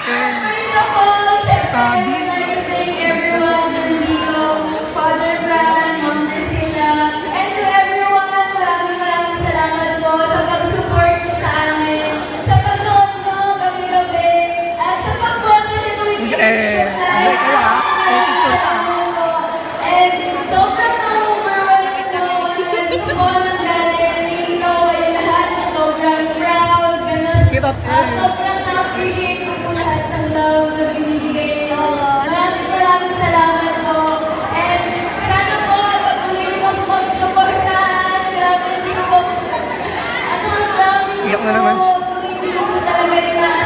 atin. First of all, syempre, I would like to thank everyone nandito, Father Fran, Ma'am Priscilla, and to everyone, maraming salamat po sa pag-support niyo sa amin, sa pag-nood niyo gabi-gabi, at sa pag-boto niyo tuwing and sobrang na-overwhelmed po nandito po ng gathering ko ay lahat na sobrang proud, ganun. Sobrang na-appreciate ko po lahat ng love na binibigay niyo. Maraming salamat po. And sana po, patuloy niyo po kami supportahan. Grabe, hindi ko po. Ang dami niyo po. Hindi ko po talaga